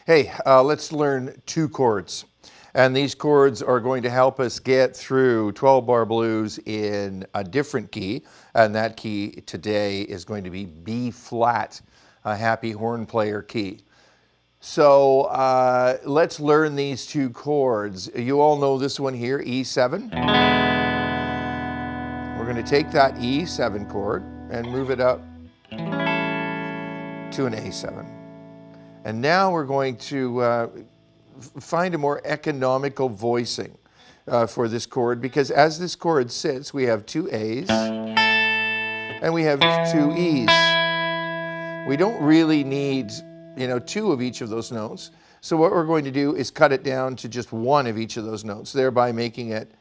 Hey, let's learn two chords. And these chords are going to help us get through 12 bar blues in a different key. And that key today is going to be B flat, a happy horn player key. So let's learn these two chords. You all know this one here, E7. We're going to take that E7 chord and move it up to an A7. And now we're going to find a more economical voicing for this chord, because as this chord sits, we have two A's and we have two E's. We don't really need, two of each of those notes. So what we're going to do is cut it down to just one of each of those notes, thereby making it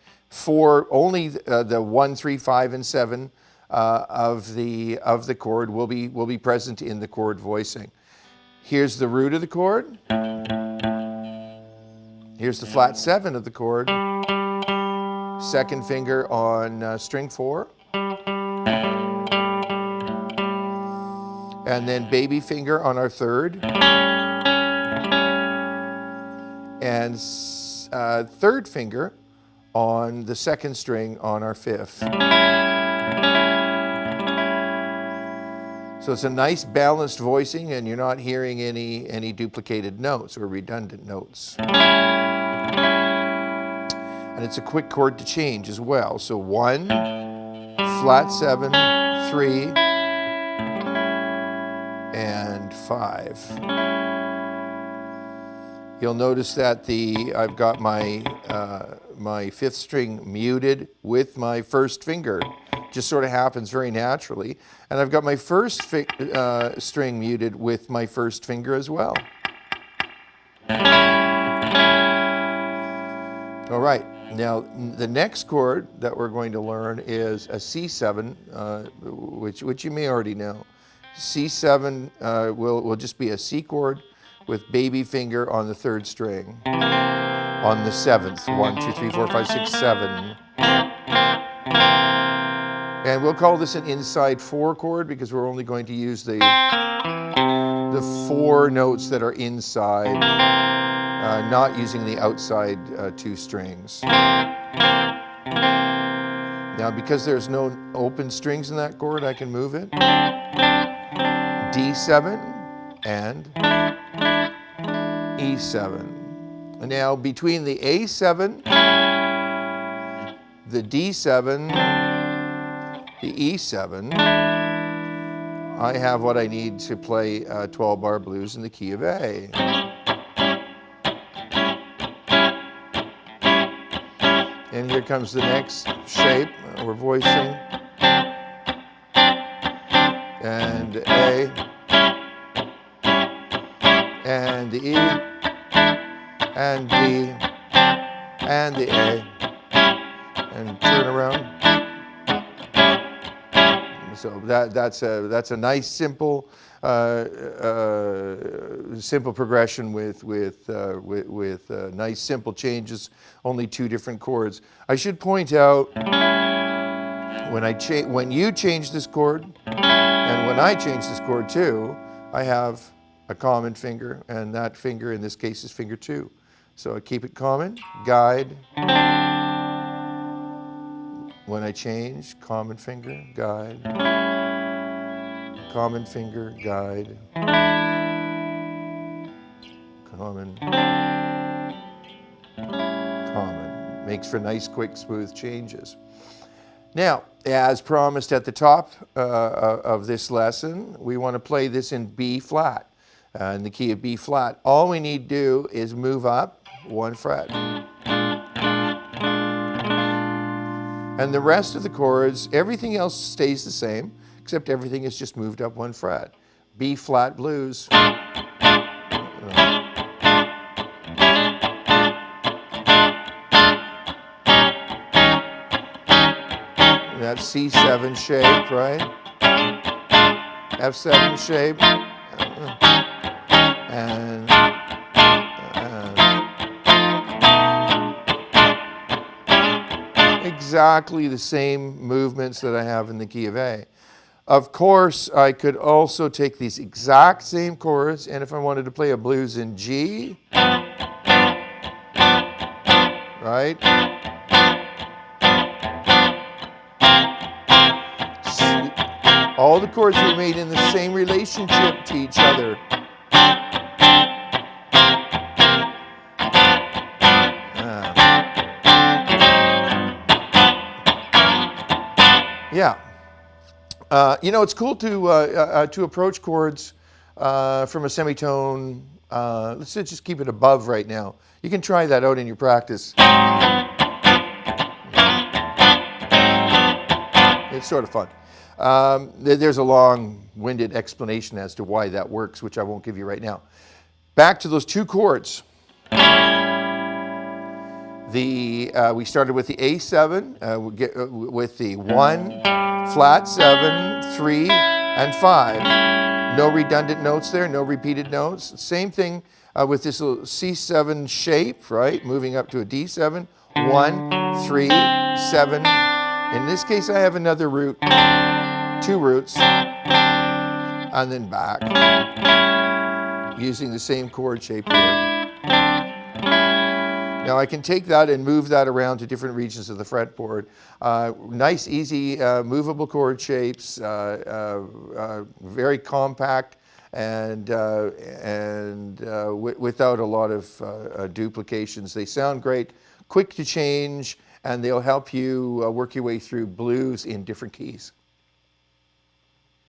only the 1, 3, 5, and 7 of the chord will be present in the chord voicing. Here's the root of the chord. Here's the flat 7 of the chord. Second finger on string 4. And then baby finger on our third. And third finger on the second string on our fifth. So it's a nice balanced voicing, and you're not hearing any duplicated notes or redundant notes. And it's a quick chord to change as well. So 1, flat 7, 3, and 5. You'll notice that I've got my fifth string muted with my first finger. Just sort of happens very naturally. And I've got my first string muted with my first finger as well. All right, now the next chord that we're going to learn is a C7, which you may already know. C7 will just be a C chord with baby finger on the third string, on the 7th, 1, 2, 3, 4, 5, 6, 7. And we'll call this an inside 4 chord because we're only going to use the 4 notes that are inside, not using the outside 2 strings. Now, because there's no open strings in that chord, I can move it. D7 and E7. Now, between the A7, the D7, the E7, I have what I need to play 12 bar blues in the key of A. And here comes the next shape we're voicing. And A, and the E, and D, and the A, and turn around. So that's a nice simple progression with nice simple changes. Only 2 different chords. I should point out when you change this chord and when I change this chord too, I have a common finger, and that finger in this case is finger 2. So I keep it common, guide. When I change, common finger, guide. Common finger, guide. Common. Common. Makes for nice, quick, smooth changes. Now, as promised at the top of this lesson, we want to play this in B flat, in the key of B flat. All we need to do is move up 1 fret. And the rest of the chords, everything else stays the same, except everything is just moved up 1 fret. B flat blues. That C7 shape, right? F7 shape. And exactly the same movements that I have in the key of A. Of course, I could also take these exact same chords, and if I wanted to play a blues in G, right? All the chords were made in the same relationship to each other. Yeah. You know, it's cool to approach chords from a semitone. Let's just keep it above right now. You can try that out in your practice. It's sort of fun. There's a long-winded explanation as to why that works, which I won't give you right now. Back to those two chords. We started with the A7, we get, with the 1, flat 7, 3, and 5. No redundant notes there, no repeated notes. Same thing with this little C7 shape, right? Moving up to a D7, 1, 3, 7. In this case, I have another root, 2 roots, and then back, using the same chord shape here. Now I can take that and move that around to different regions of the fretboard. Nice, easy, movable chord shapes, very compact, and without a lot of duplications. They sound great, quick to change, and they'll help you work your way through blues in different keys.